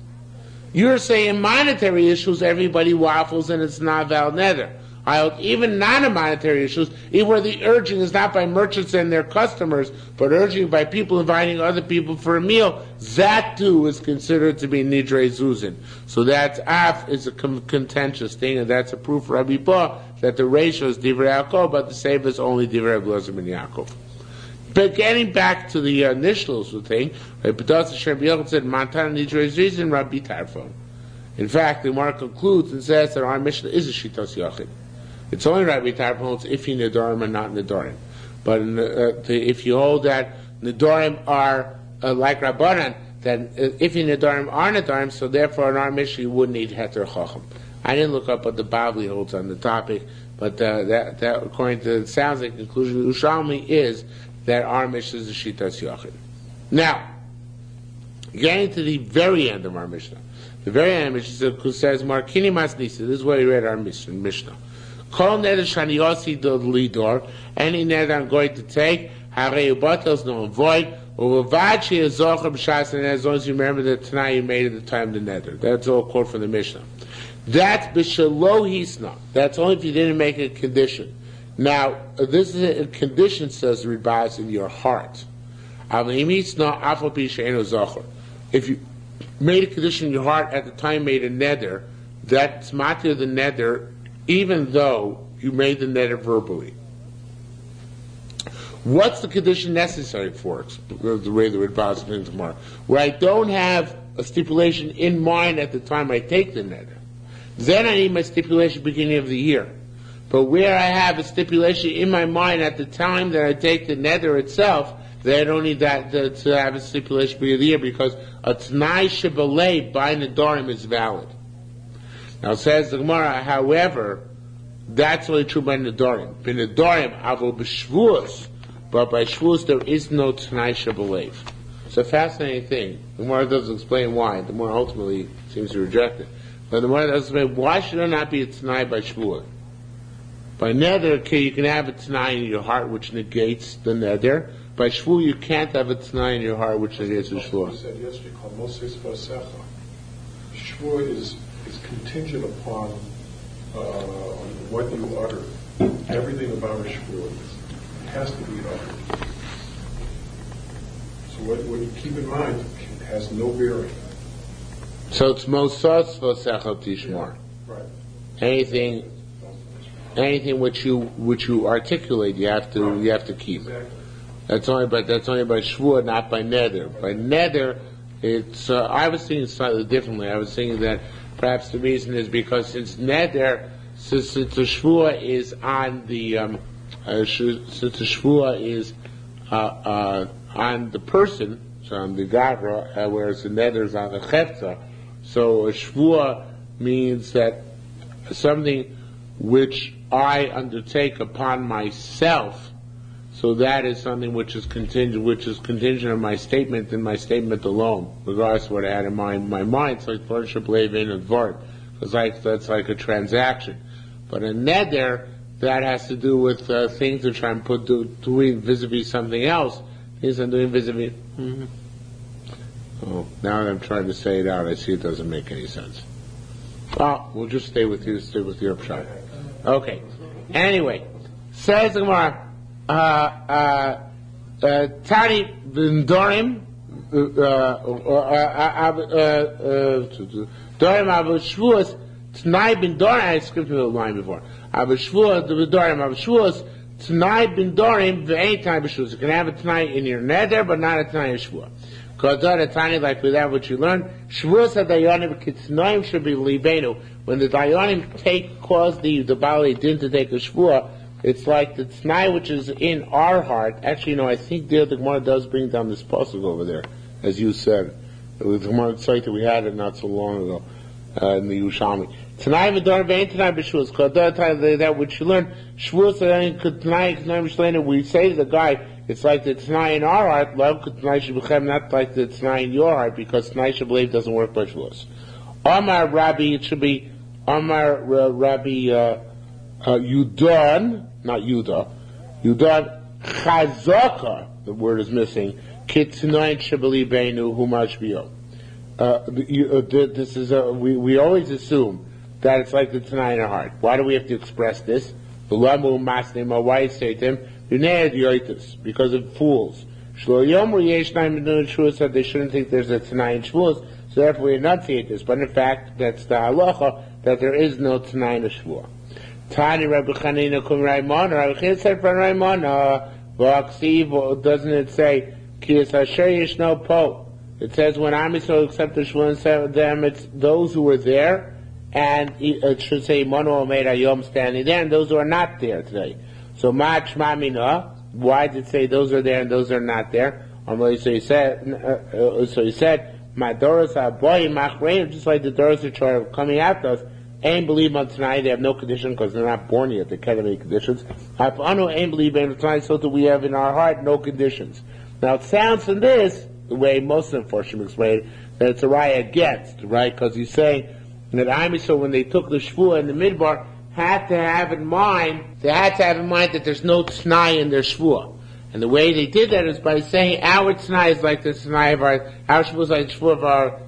You're saying monetary issues, everybody waffles and it's not valid nether. Even non-monetary issues, even where the urging is not by merchants and their customers, but urging by people inviting other people for a meal, that too is considered to be nidrei zuzin. So that's is a contentious thing, and that's a proof for Rabbi Ba that the ratio is divrei Yaakov, but the sefer is only divrei Elazar ben Yaakov. But getting back to the initial thing, Rabbi Yochanan said, "Matan nidrei zuzin Rabbi Tarfon." In fact, the Gemara concludes and says that our Mishnah is a shitas yachid. It's only Rabbi Tarfon holds if you Nedarim and not Nedarim. But if you hold that Nedarim are like Rabbanan, then if you Nedarim are Nedarim, so therefore in our Mishnah you wouldn't need Heter Chacham. I didn't look up what the Bavli holds on the topic, but that according to, it sounds like the conclusion of Yerushalmi is that our Mishnah is a Shitas Yachid. Now, getting to the very end of our Mishnah. The very end of our Mishnah says, Markini Masnisa, this is what he read our Mishnah. Kol neder shani yosi do lidor, any neder I'm going to take, harei ubatos no avoid, uvad she is zocher b'shas, and as long as you remember that tonight you made at the time of the neder. That's all quote from the Mishnah. That's b'shalo hisna. That's only if you didn't make a condition. Now, this is a condition, says the Rebbe, in your heart. If you made a condition in your heart at the time you made a neder, that's matir the neder, even though you made the neder verbally. What's the condition necessary for it? The way the Rebbe explains tomorrow. Where I don't have a stipulation in mind at the time I take the neder. Then I need my stipulation beginning of the year. But where I have a stipulation in my mind at the time that I take the neder itself, then I don't need that to have a stipulation beginning of the year, because a t'nai shebalei by nedarim is valid. Now says the Gemara, however, that's only true by nedarim. By nedarim, avo b'shvuos, but by shvuos there is no t'nai shebalei. It's a fascinating thing. The Gemara doesn't explain why. The Gemara ultimately seems to reject it. But the Gemara doesn't explain why should there not be a t'nai by shvuos. By neder, you can have a t'nai in your heart which negates the neder. By shvu, you can't have a t'nai in your heart which negates the shvu. You said yesterday, called Moses Vasecha. Shvu is contingent upon what you utter. Everything about a shvu has to be uttered. So what you keep in mind has no bearing. So it's Moses Vasecha Tishmar. Right. Anything which you articulate, you have to keep. Exactly. That's only by shvuah, not by neder. By neder, it's. I was thinking slightly differently. I was thinking that perhaps the reason is because since neder, since the shvuah is on the since the shvuah is on the person, so on the gavra, whereas the neder is on the chefza. So a shvuah means that something which I undertake upon myself, so that is something which is contingent on my statement and my statement alone, regardless of what I had in my mind. It's like worship in a vart, because that's like a transaction. But a neder, that has to do with things which I'm doing vis-a-vis something else. Things I'm doing vis-a-vis. Mm-hmm. Oh, now that I'm trying to say it out, I see it doesn't make any sense. Well, we'll just stay with your pshat. Okay. Anyway, says the Gemara, Tani Bindorim, Dorim Abu Shvuos, T'nai Bindorim, I skipped the line before. Abu Shvuos, the Bindorim Abu Shvuos, T'nai Bindorim, any time of Shvuos. You can have a T'nai in your neder, but not a T'nai of Shvuos. Because a Tani, like with that which you learned, Shvuos HaDayanim Kitznoim should be Libenu. When the Dayanim cause the Bali Din to take a Shvuah, it's like the T'nai which is in our heart. Actually, I think the Gemara does bring down this pasuk over there, as you said. It was the Gemara site that we had it not so long ago, in the Yerushalmi. Tonight, tonight, that which you learn, we say to the guy, it's like the Tanai in our heart, not like the Tanai in your heart, because Tanai should believe doesn't work by Shavuos. Amar Rabbi, it should be Amar Rabbi Yudan, not Yudah, Yudan Chazaka, the word is missing, Kitznayin Shabali Beinu Humash Bio. This is we always assume that it's like the Tanai in our heart. Why do we have to express this? Why say to him, because of fools. Said they shouldn't think there's a Tanai in Shavuos, so therefore we enunciate this. But in fact, that's the halacha, that there is no Tanai in a Shavuot. Tani Rabbi Chanina Kum Raimon, Rabbi Chanina said from Raimon, doesn't it say, Ki es asher yishno po? It says when Am Yisrael accept the Shavuot and said them, it's those who were there, and it should say Monu Omeid Hayom standing there, and those who are not there today. So Mach Mamina, why did it say those are there and those are not there? So he said, Madoros Aboy Machrein, just like the Doros which are coming after us, ain't believe on tonight, they have no condition because they're not born yet, they can't have any conditions. Ha'panu ain't believe on tonight, so that we have in our heart no conditions. Now it sounds from this, the way most of the Farshim explain it, that it's a raya against, right? Because he's saying that Am Yisrael, when they took the Shvuah in the Midbar, had to have in mind that there's no T'nai in their Shvuah. And the way they did that is by saying our T'nai is like the T'nai of our Shvuah is like the Shvuah of our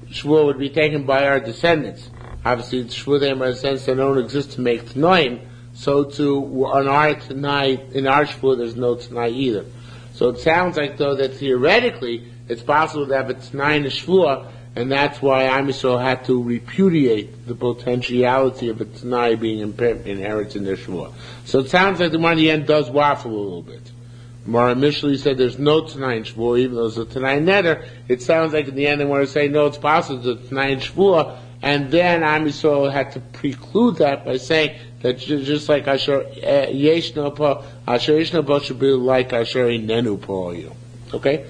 Shvuah would be taken by our descendants. Obviously, the Shvuah they have a sense that don't exist to make T'noim, so too, on our T'nai, in our Shvuah, there's no T'nai either. So it sounds like, though, that theoretically, it's possible to have a T'nai in a Shvuah, and that's why Am Yisrael had to repudiate the potentiality of a T'nai being inherent in their Shvuah. So it sounds like the one at the end does waffle a little bit. The Gemara initially said there's no T'nai in Shvuah, even though there's a T'nai Neder. It sounds like in the end they want to say, no, it's possible there's a T'nai in Shvuah, and then Am Yisrael had to preclude that by saying that just like Asher Yeshno Po, Asher Yeshno Po should be like Asher Inenu Po. Okay?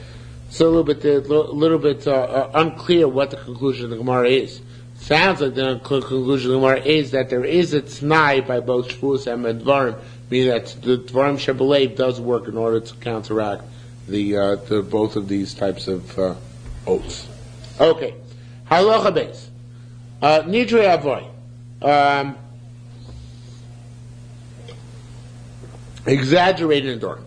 So a little bit unclear what the conclusion of the Gemara is. Sounds like the conclusion of the Gemara is that there is a T'nai by both Shavuos and Dvarim, meaning that the Dvarim Shebelev does work in order to counteract the both of these types of oaths. Okay. Halacha base. Nidrei Avoy. Exaggerated in Dvarim.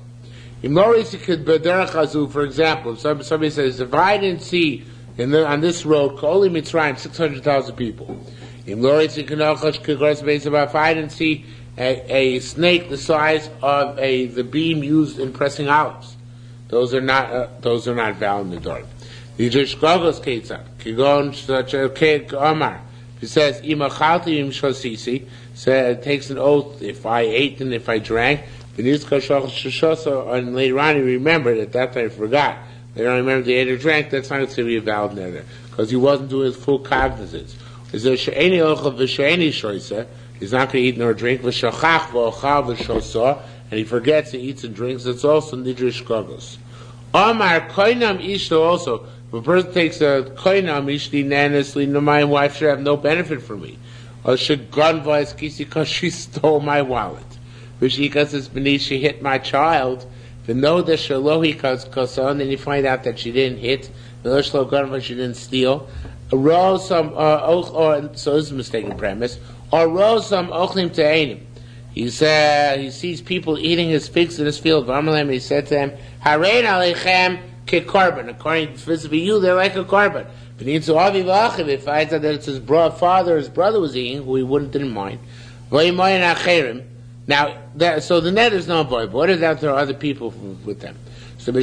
For example, if somebody says, if I didn't see on this road, Koli Mitzrayim, 600,000 people. If I didn't see a snake the size of the beam used in pressing olives, those are not valid in the Dvarim. He says, it takes an oath if I ate and if I drank. And later on he remembered, at that time he forgot. Later on he remembered he ate or drank, that's not going to be a valid neder, because he wasn't doing his full cognizance. He's not going to eat nor drink, and he forgets, he eats and drinks, it's also nidrish kogos. Omar koinam ishto also, if a person takes a koinam ishti nanisly, no, my wife should have no benefit from me. Or should gunva kisi because she stole my wallet. V'shika says, she hit my child. V'no the shalohi koson, then you find out that she didn't hit. V'no shlo gunva, she didn't steal. So this is a mistaken premise. Or rosam ochlim te'enim. He said, he sees people eating his figs in his field. He said to them, Harein aleichem kekorban. According to you, they're like a korban. But he finds out that it's his father, his brother was eating, who he didn't mind. Now, so the net is not boy, but what if there are other people with them? So the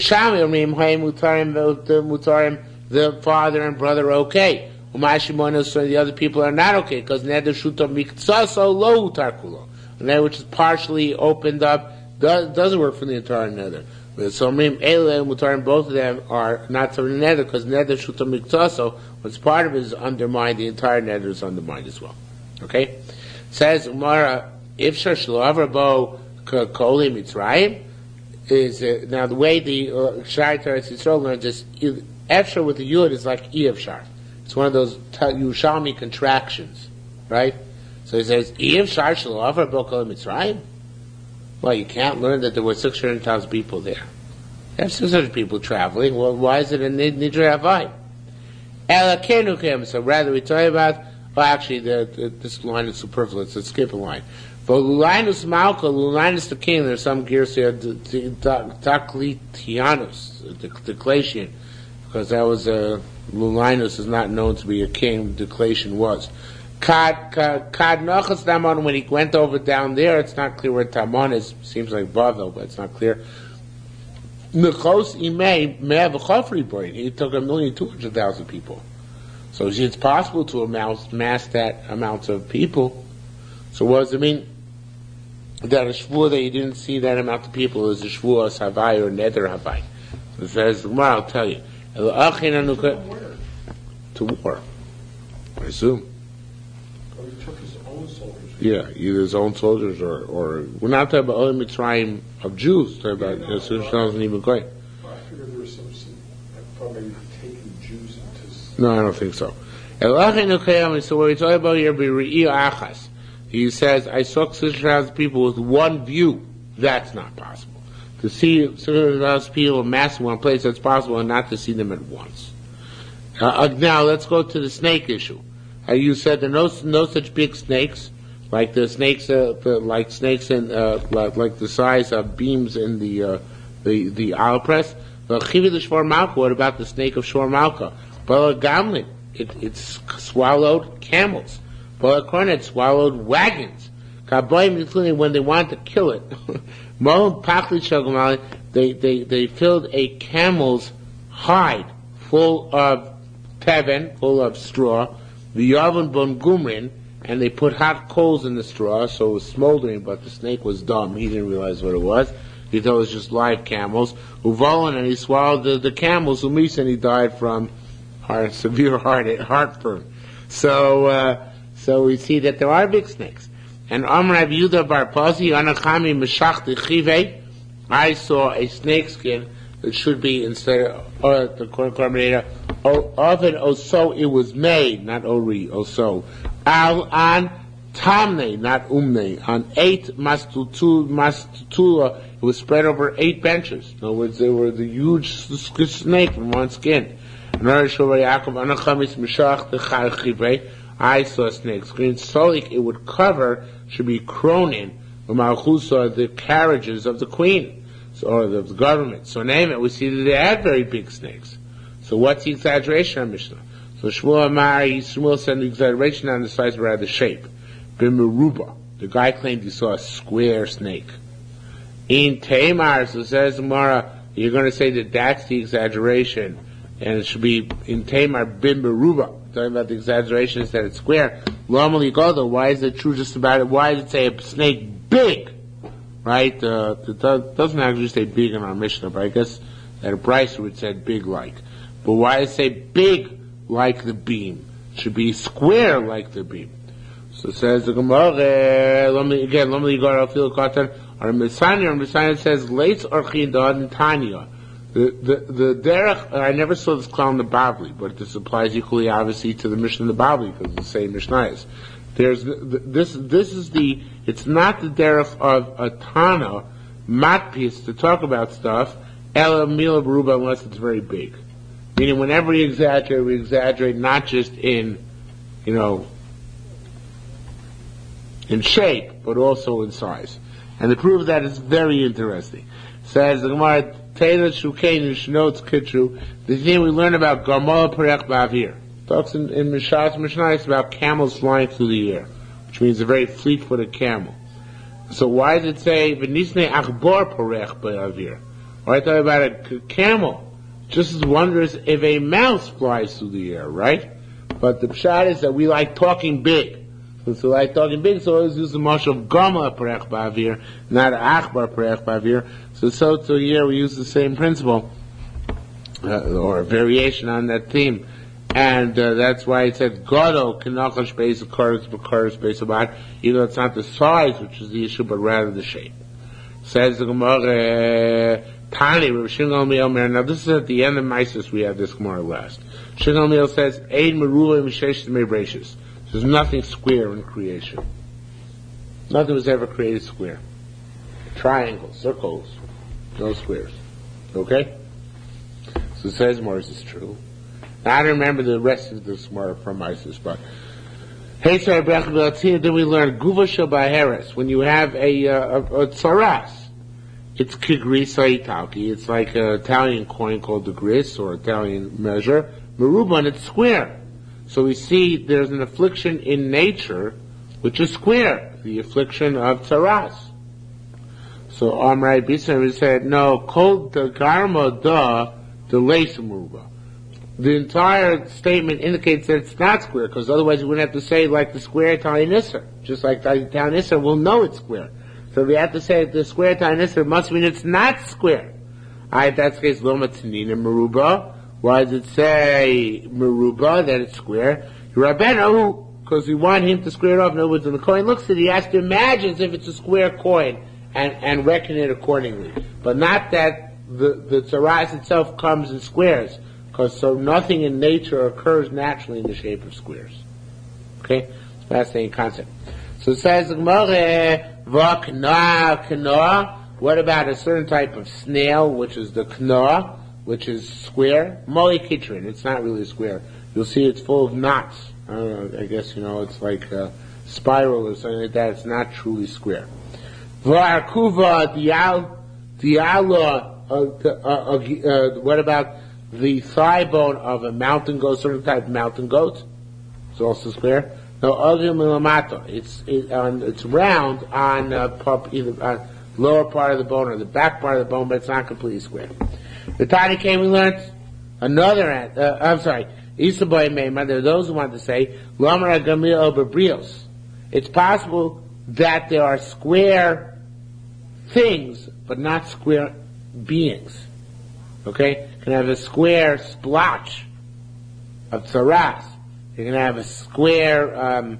father and brother are okay. So the other people are not okay, because neder shutam miktsasa lo utarkulo. A net which is partially opened up doesn't work for the entire nether. So both of them are not for the nether, because nether shutam miktsasa, what's part of it is undermined, the entire nether is undermined as well. Okay? Says Umara, if Shashlo Bo Koli Mitzrayim is now the way the Shai Teretz Yisrael learns is Efshar with the Yud is like Efshar. It's one of those Yerushalmi contractions. right? So he says, Eev Shar Shalavar Bokal Mitzrayim. Well, you can't learn that there were 600,000 people there. You have 600 people traveling. Well, why is it a Nidra Havai? So rather we talk about, well, actually, this line is superfluous. Let's skip a line. For Lulinus Malka, Lulinus the king, there's some gears here, Diocletianus, Diocletian, because that was Lulinus is not known to be a king. Diocletian was. Kad Nochas Damon, when he went over down there, it's not clear where Tamon is. Seems like Bavel, but it's not clear. Nechos Imei Me'av Chofri Boy. He took 1,200,000 people. So it's possible to amass that amount of people. So what does it mean? That a shvur that you didn't see that amount of people is a shvur Havai or Neder Havai. It says, I'll tell you. To war, I assume. He took his own soldiers. Yeah, either his own soldiers or we're not talking about only Mitzrayim of Jews. We're talking about Yerushalmi even going. I figured there was some probably taking Jews into. No, I don't think so. So what we're talking about here, achas. He says, I saw 600,000 people with one view. That's not possible. To see 600,000 people mass in one place, that's possible, and not to see them at once. Now let's go to the snake issue. You said there are no such big snakes, like the snakes, like snakes in like the size of beams in the olive press. What about the snake of Shor Malka? Gamlin, it's swallowed camels. It swallowed wagons. When they wanted to kill it, they filled a camel's hide full of teven, full of straw, the Yavon Bon Gumrin, and they put hot coals in the straw, so it was smoldering, but the snake was dumb. He didn't realize what it was. He thought it was just live camels. Uvalon, and he swallowed the camels, Umis, and he died from severe heartburn. So we see that there are big snakes. And Amr Yehuda Bar Pazi, Anachami Meshach Chive, I saw a snake skin that should be instead of the carbonator, often oso it was made, not ori, oso. Al an tamne, not umne. On 8 mastutula, it was spread over 8 benches. In other words, they were the huge snake from one skin. I saw snakes. Green solik it would cover should be kronin, the carriages of the queen, or of the government. So name it, we see that they had very big snakes. So what's the exaggeration on Mishnah? So Shmuel said the exaggeration on the size but rather the shape. Bimeruba. The guy claimed he saw a square snake. In Tamar, so says Gemara, you're going to say that that's the exaggeration, and it should be in Tamar Bimeruba. Talking about the exaggeration is that it's square. Normally go though, why is it true just about it? Why does it say a snake big? Right? It doesn't actually say big in our Mishnah, but I guess that a Bryce would say big like. But why does it say big like the beam? It should be square like the beam. So it says the Gemara, let me go to Phil Katan. Our Messiah says, Leitz Orchin Dad Tanya. The derech, I never saw this clown in the Bavli, but this applies equally obviously to the Mishnah in the Bavli, because it's the same Mishnayos. There's this is the, it's not the derech of a Tana, matpis, to talk about stuff, ela mila baruba, unless it's very big. Meaning whenever we exaggerate not just in, in shape, but also in size. And the proof of that is very interesting. Says the Gemara, Taylor Shukain Shnotes Kitru, the thing we learn about Gamala Perech Bavir. Talks in Mishnah about camels flying through the air, which means a very fleet-footed camel. So why does it say V'nisne Achbor Perech Bavir? Why talk about a camel? Just as wondrous if a mouse flies through the air, right? But the pshat is that we like talking big. Since we like talking big, so always use the marshal of Gamala Perech Bavir, not Achbar Perech Bavir. So here we use the same principle, or a variation on that theme. And that's why it said, Godo Kinachash Beis Bakaris Beis Abad, even though it's not the size which is the issue, but rather the shape. Says the Gemara, Tani, Rav Shimon Gamliel, now this is at the end of Mises we have this Gemara last. Shimon Gamliel says, Ein Merula Mishesh Mebrachis. There's nothing square in creation. Nothing was ever created square. Triangles, circles, no squares. Okay? So it says Morris is true. Now, I don't remember the rest of this more from Isis, but hey, sorry, then we learn Guvasha Baheres. When you have a tsaras, it's kigrisa italki. It's like an Italian coin called the gris or Italian measure. Meruban, it's square. So we see there's an affliction in nature which is square, the affliction of tsaras. So Amrai Bisam said, no, kol the garma da the lace meruba. The entire statement indicates that it's not square, because otherwise you wouldn't have to say like the square Italian Isser. Just like the Italian Isser, we'll know it's square. So we have to say the square Italian Isser must mean it's not square. If that's the case, Loma Tanina Meruba. Why does it say Meruba, that it's square? Rabbeinu, because we want him to square it off. In other words, when the coin looks at it, he has to imagine as if it's a square coin and reckon it accordingly. But not that the tsaras itself comes in squares. Because so nothing in nature occurs naturally in the shape of squares. Okay? It's a fascinating concept. So it says, what about a certain type of snail, which is the kna, which is square? Moli kitrin, it's not really square. You'll see it's full of knots. I don't know, I guess, it's like a spiral or something like that. It's not truly square. What about the thigh bone of a mountain goat, certain type of mountain goat? It's also square. No, it's round on either lower part of the bone or the back part of the bone, but it's not completely square. The Tani came, we learned another. Isaboy Meimah. There are those who want to say Lamar Gamil Oberbrios. It's possible that there are square things, but not square beings. Okay? You can have a square splotch of tsaras. You can have a square,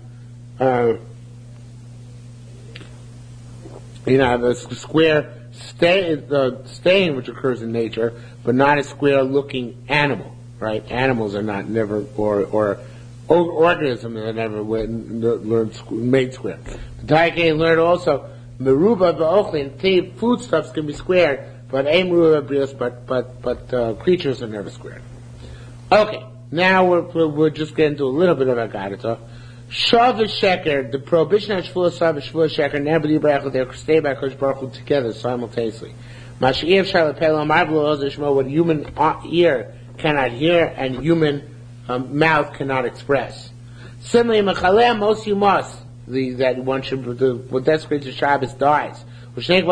square stain which occurs in nature, but not a square-looking animal. Right? Animals are not never, or organisms are never made square. The Taike learned also meruba ba'ochlin. Foodstuffs can be squared, but creatures are never squared. Okay, now we're just getting to a little bit of Agadata. Shav Sheker, the prohibition of Shvua Sav Shvua Sheker, never the Baruch they stay by Kosh Baruch Hu together simultaneously. Mashiach Shalapel Marvelo Ozishmo, what human ear cannot hear and human mouth cannot express. Similarly, Mechaleh Mos Yumas, that one should, what desecrates the Shabbos dies. But then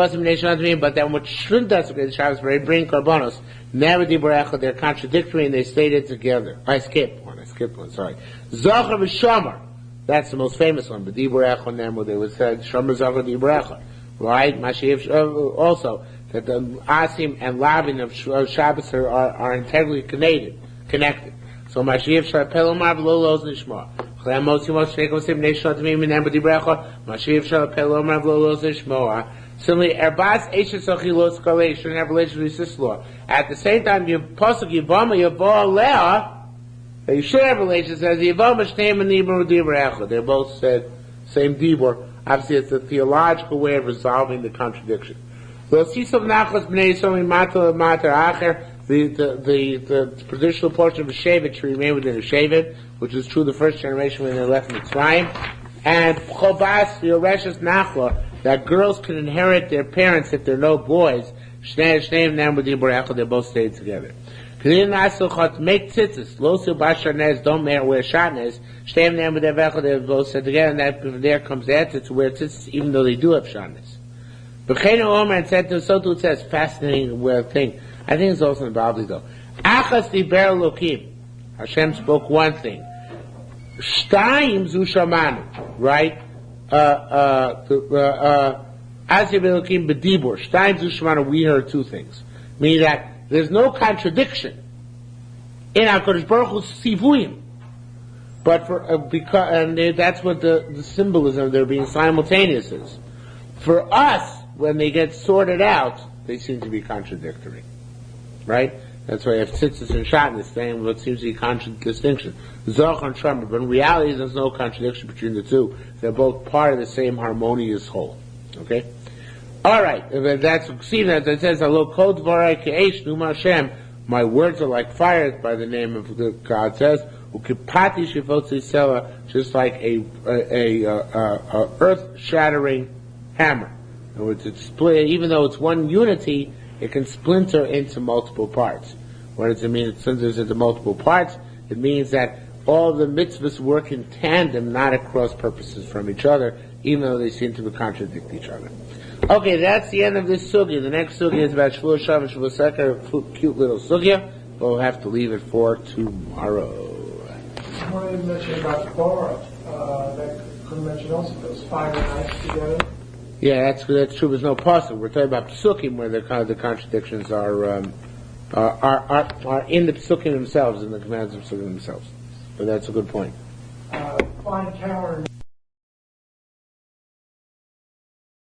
what shouldn't desecrate the Shabbos, very bring karbonos. Never dibarecha, they're contradictory and they stated together. I skipped one, sorry. Zachar v'shamar, that's the most famous one, but dibarecha nemo, they would say, shamar zachar dibarecha. Right? Mashiach, also, that the asim and lavin of Shabbos are integrally connected. So Mashiach Shalapel Omar v'lo loz nishma. Similarly, Erbas Eshes Achilos Kalei shouldn't have relations with sister-in-law. At the same time, you pasuk Yivama Yavo Leah, you should have relations as Yivama Shneim and Nibur Dibur. They both said same Dibur. Obviously, it's a theological way of resolving the contradiction. The traditional portion of a Shevet should remain within a Shevet, which is true the first generation when they left Mitzrayim. And Chobas Yoreshus Nachla, that girls can inherit their parents if they're no boys. They both stayed together. Make tzitzis. Losu basharnez, don't wear shatnez. They both stayed together, and that from there comes the answer to wear tzitzis, even though they do have shatnez. B'cheinu Omer and said to him, so too it says, fascinating thing. I think it's also in the Bible though. Achas diber Elokim. Hashem spoke one thing. Shtayim zu shamanu. Right? Asir Elokim b'dibur. Shtayim zu shamanu. We heard two things. Meaning that there's no contradiction in HaKadosh Baruch Hu's sivuyim. But that's what the symbolism of there being simultaneous is. For us, when they get sorted out, they seem to be contradictory. Right? That's why you have tzitzis and shatnez, saying what seems to be a contradistinction. Zoch and Tremor, but in reality there's no contradiction between the two. They're both part of the same harmonious whole. Okay? Alright, that's seen as it says, Alo kol dvarai ke'esh numa Hashem. My words are like fire, by the name of the God says, ukipati shivot sela, just like a earth-shattering hammer. In other words, it's split, even though it's one unity, it can splinter into multiple parts. What does it mean? It splinters into multiple parts. It means that all the mitzvahs work in tandem, not at cross purposes from each other, even though they seem to contradict each other. Okay, that's the end of this sugya. The next sugya is about Shavuot Shav and Shavuot Seker, a cute little sugya, but we'll have to leave it for tomorrow. I wanted to mention about Torah. That could mention also those 5 nights together. Yeah, that's true. There's no pasuk. We're talking about psukim where the contradictions are in the psukim themselves, in the commands of psukim themselves. But that's a good point. Find counter